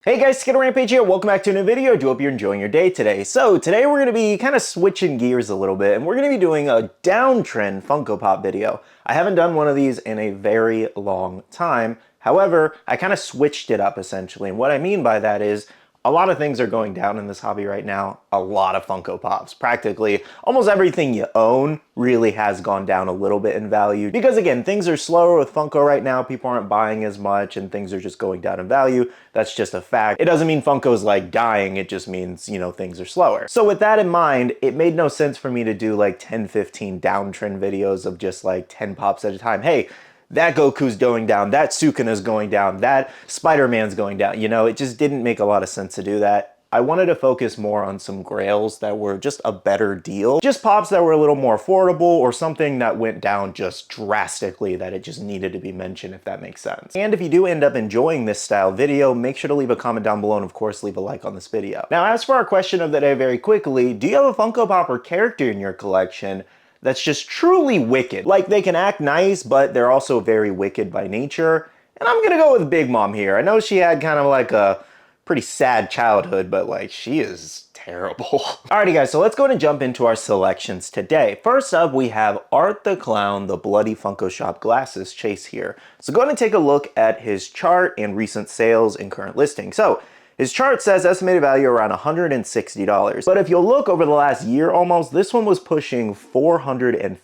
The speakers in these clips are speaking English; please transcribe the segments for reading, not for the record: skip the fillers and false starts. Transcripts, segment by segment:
Hey guys, Skittlerampage here. Welcome back to a new video. I do hope you're enjoying your day today. So today we're going to be kind of switching gears a little bit, and we're going to be doing a downtrend Funko Pop video. I haven't done one of these in a very long time. However, I kind of switched it up essentially, and what I mean by that is a lot of things are going down in this hobby right now. A lot of Funko Pops. Practically almost everything you own really has gone down a little bit in value. Because again, things are slower with Funko right now. People aren't buying as much and things are just going down in value. That's just a fact. It doesn't mean Funko's like dying. It just means, things are slower. So with that in mind, it made no sense for me to do like 10, 15 downtrend videos of just like 10 pops at a time. Hey, that Goku's going down, that Sukuna's going down, that SpiderMan's going down. It just didn't make a lot of sense to do that. I wanted to focus more on some grails that were just a better deal. Just pops that were a little more affordable or something that went down just drastically that it just needed to be mentioned, if that makes sense. And if you do end up enjoying this style video, make sure to leave a comment down below and of course leave a like on this video. Now as for our question of the day very quickly, do you have a Funko Pop or character in your collection that's just truly wicked? Like they can act nice, but they're also very wicked by nature. And I'm gonna go with Big Mom here. I know she had kind of like a pretty sad childhood, but like she is terrible. Alrighty guys, so let's go ahead and jump into our selections today. First up, we have Art the Clown, the Bloody Funko Shop Glasses Chase here. So go ahead and take a look at his chart and recent sales and current listing. So his chart says estimated value around $160. But if you'll look over the last year almost, this one was pushing $450.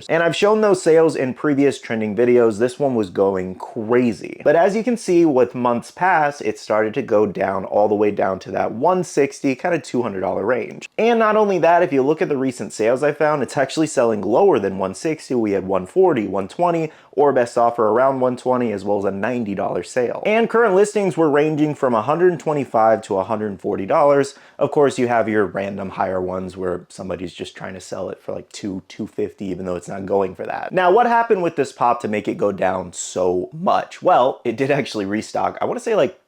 And I've shown those sales in previous trending videos. This one was going crazy. But as you can see, with months past, it started to go down all the way down to that $160, kind of $200 range. And not only that, if you look at the recent sales I found, it's actually selling lower than $160. We had $140, $120, or best offer around $120, as well as a $90 sale. And current listings were ranging from $125 to $140. Of course, you have your random higher ones where somebody's just trying to sell it for like $250, even though it's not going for that. Now, what happened with this pop to make it go down so much? Well, it did actually restock. I want to say like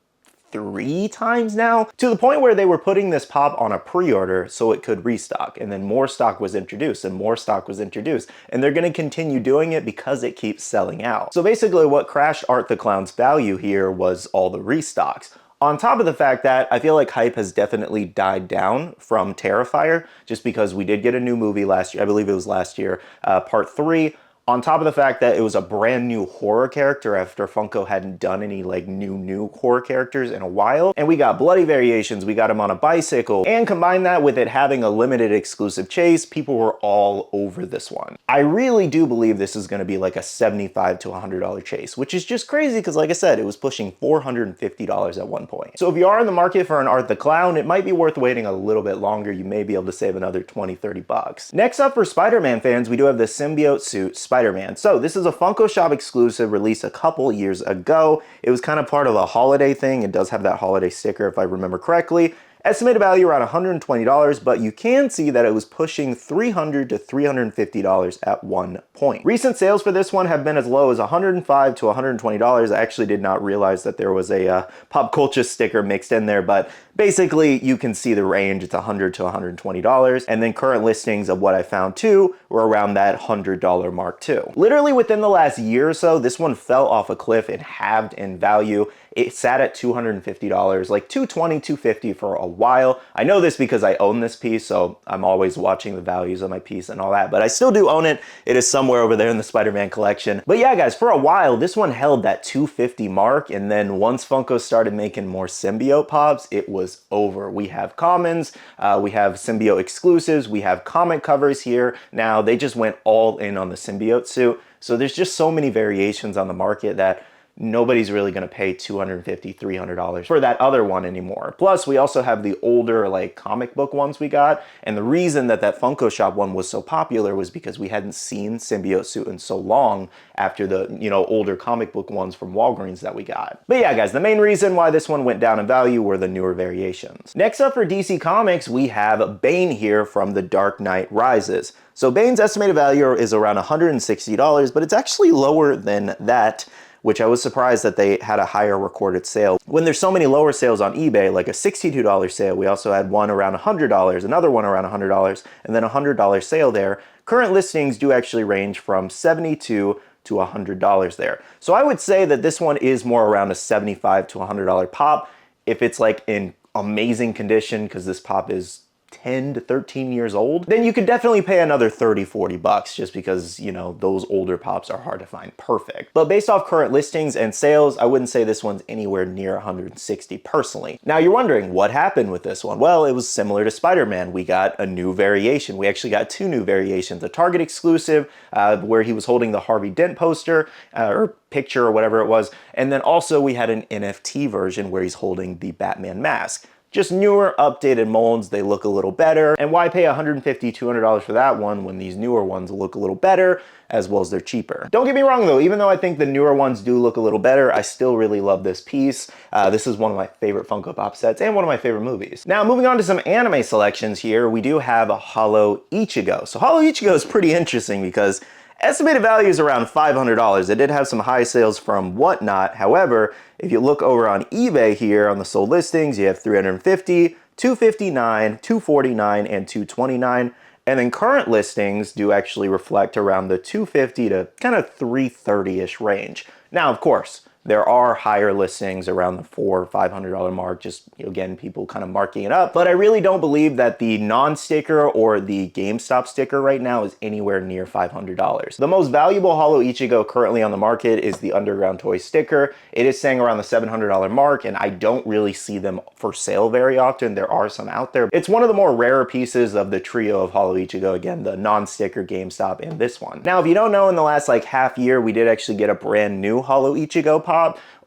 3 times now, to the point where they were putting this pop on a pre-order so it could restock, and then more stock was introduced and more stock was introduced, and they're going to continue doing it because it keeps selling out. So basically what crashed Art the Clown's value here was all the restocks. On top of the fact that I feel like hype has definitely died down from Terrifier, just because we did get a new movie last year, I believe it was last year, part 3, on top of the fact that it was a brand new horror character after Funko hadn't done any like new horror characters in a while. And we got bloody variations, we got him on a bicycle, and combine that with it having a limited exclusive chase, people were all over this one. I really do believe this is gonna be like a $75 to $100 chase, which is just crazy because like I said, it was pushing $450 at one point. So if you are in the market for an Art the Clown, it might be worth waiting a little bit longer. You may be able to save another 20, 30 bucks. Next up for Spider-Man fans, we do have the symbiote suit SpiderMan. So this is a Funko Shop exclusive released a couple years ago. It was kind of part of a holiday thing. It does have that holiday sticker if I remember correctly. Estimated value around $120, but you can see that it was pushing $300 to $350 at one point. Recent sales for this one have been as low as $105 to $120. I actually did not realize that there was a pop culture sticker mixed in there, but basically you can see the range. It's $100 to $120. And then current listings of what I found too were around that $100 mark too. Literally within the last year or so, this one fell off a cliff and halved in value. It sat at $250, like $220, $250 for a while. I know this because I own this piece, so I'm always watching the values of my piece and all that, but I still do own it. It is somewhere over there in the Spider-Man collection. But yeah, guys, for a while, this one held that $250 mark, and then once Funko started making more symbiote pops, it was over. We have commons, we have symbiote exclusives, we have comic covers here. Now, they just went all in on the symbiote suit, so there's just so many variations on the market that nobody's really going to pay $250, $300 for that other one anymore. Plus, we also have the older like comic book ones we got, and the reason that that Funko Shop one was so popular was because we hadn't seen symbiote suit in so long after the, older comic book ones from Walgreens that we got. But yeah, guys, the main reason why this one went down in value were the newer variations. Next up for DC Comics, we have Bane here from The Dark Knight Rises. So Bane's estimated value is around $160, but it's actually lower than that, which I was surprised that they had a higher recorded sale. When there's so many lower sales on eBay, like a $62 sale, we also had one around $100, another one around $100, and then a $100 sale there. Current listings do actually range from $72 to $100 there. So I would say that this one is more around a $75 to $100 pop. If it's like in amazing condition, because this pop is 10 to 13 years old, then you could definitely pay another 30, 40 bucks just because, you know, those older pops are hard to find perfect. But based off current listings and sales, I wouldn't say this one's anywhere near 160 personally. Now you're wondering what happened with this one? Well, it was similar to SpiderMan. We got a new variation. We actually got two new variations, a Target exclusive where he was holding the Harvey Dent poster or picture or whatever it was. And then also we had an NFT version where he's holding the Batman mask. Just newer, updated molds, they look a little better. And why pay $150, $200 for that one when these newer ones look a little better, as well as they're cheaper? Don't get me wrong though, even though I think the newer ones do look a little better, I still really love this piece. This is one of my favorite Funko Pop sets and one of my favorite movies. Now moving on to some anime selections here, we do have a Holo Ichigo. So Holo Ichigo is pretty interesting because estimated value is around $500. It did have some high sales from Whatnot. However, if you look over on eBay here on the sold listings, you have 350, 259, 249, and 229. And then current listings do actually reflect around the 250 to kind of 330-ish range. Now, of course, there are higher listings around the $400 or $500 mark, just again, people kind of marking it up. But I really don't believe that the non-sticker or the GameStop sticker right now is anywhere near $500. The most valuable Holo Ichigo currently on the market is the Underground Toy sticker. It is saying around the $700 mark, and I don't really see them for sale very often. There are some out there. It's one of the more rarer pieces of the trio of Holo Ichigo, again, the non-sticker, GameStop, and this one. Now, if you don't know, in the last like half year, we did actually get a brand new Holo Ichigo pop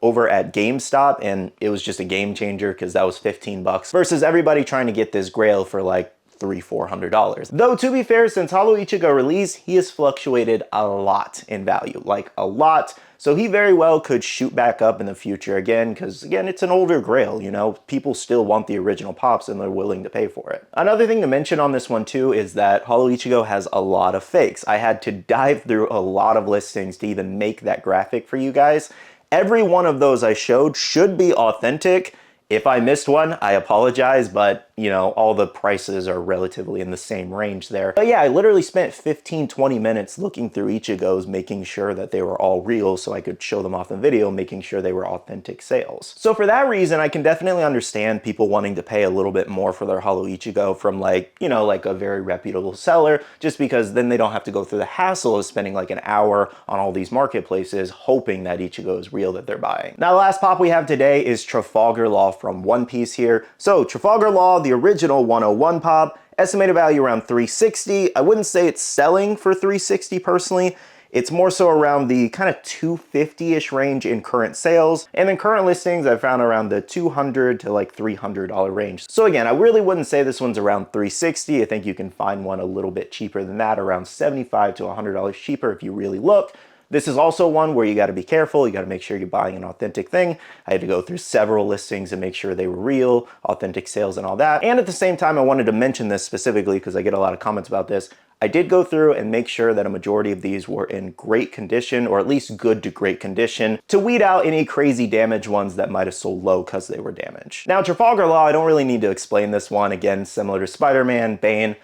over at GameStop, and it was just a game changer because that was 15 bucks versus everybody trying to get this grail for like $300-400. Though to be fair, since Holo Ichigo release, he has fluctuated a lot in value, like a lot. So he very well could shoot back up in the future again, because again, it's an older grail, you know, people still want the original pops and they're willing to pay for it. Another thing to mention on this one too is that Holo Ichigo has a lot of fakes. I had to dive through a lot of listings to even make that graphic for you guys. Every one of those I showed should be authentic. If I missed one, I apologize, but you know, all the prices are relatively in the same range there. But yeah, I literally spent 15-20 minutes looking through Ichigos, making sure that they were all real so I could show them off in video, making sure they were authentic sales. So for that reason, I can definitely understand people wanting to pay a little bit more for their Holo Ichigo from like, you know, like a very reputable seller, just because then they don't have to go through the hassle of spending like an hour on all these marketplaces hoping that Ichigo is real that they're buying. Now, the last pop we have today is Trafoger Law from One Piece here. So Trafoger Law, the original 101 pop, estimated value around 360. I wouldn't say it's selling for 360 personally. It's more so around the kind of 250-ish range in current sales. And then current listings I found around the $200 to like $300 range. So again, I really wouldn't say this one's around 360. I think you can find one a little bit cheaper than that, around $75 to $100 cheaper if you really look. This is also one where you got to be careful. You got to make sure you're buying an authentic thing. I had to go through several listings and make sure they were real, authentic sales and all that. And at the same time, I wanted to mention this specifically because I get a lot of comments about this. I did go through and make sure that a majority of these were in great condition, or at least good to great condition, to weed out any crazy damaged ones that might have sold low because they were damaged. Now, Trafoger Law, I don't really need to explain this one. Again, similar to SpiderMan, Bane.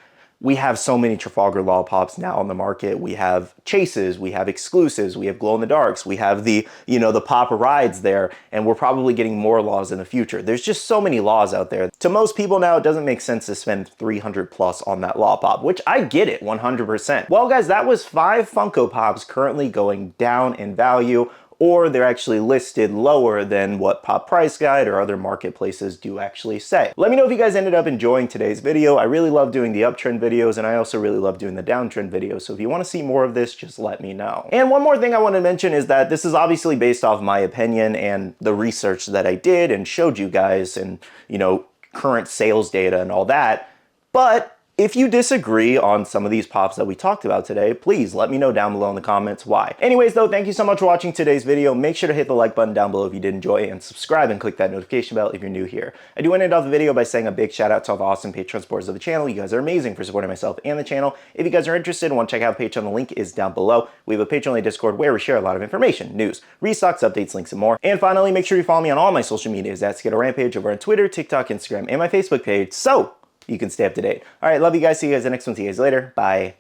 We have so many Trafoger Law pops now on the market. We have chases, we have exclusives, we have glow-in-the-darks, we have the, you know, the pop rides there, and we're probably getting more laws in the future. There's just so many laws out there. To most people now, it doesn't make sense to spend 300 plus on that law pop, which I get it 100%. Well, guys, that was 5 Funko Pops currently going down in value, or they're actually listed lower than what Pop Price Guide or other marketplaces do actually say. Let me know if you guys ended up enjoying today's video. I really love doing the uptrend videos, and I also really love doing the downtrend videos. So if you want to see more of this, just let me know. And one more thing I want to mention is that this is obviously based off my opinion and the research that I did and showed you guys and, you know, current sales data and all that. But if you disagree on some of these pops that we talked about today, please let me know down below in the comments why. Anyways though, thank you so much for watching today's video. Make sure to hit the like button down below if you did enjoy it, and subscribe and click that notification bell if you're new here. I do want to end off the video by saying a big shout out to all the awesome Patreon supporters of the channel. You guys are amazing for supporting myself and the channel. If you guys are interested and want to check out Patreon, the link is down below. We have a Patreon Discord where we share a lot of information, news, restocks, updates, links, and more. And finally, make sure you follow me on all my social medias at Skittlerampage over on Twitter, TikTok, Instagram, and my Facebook page, so you can stay up to date. All right, love you guys. See you guys in the next one. See you guys later. Bye.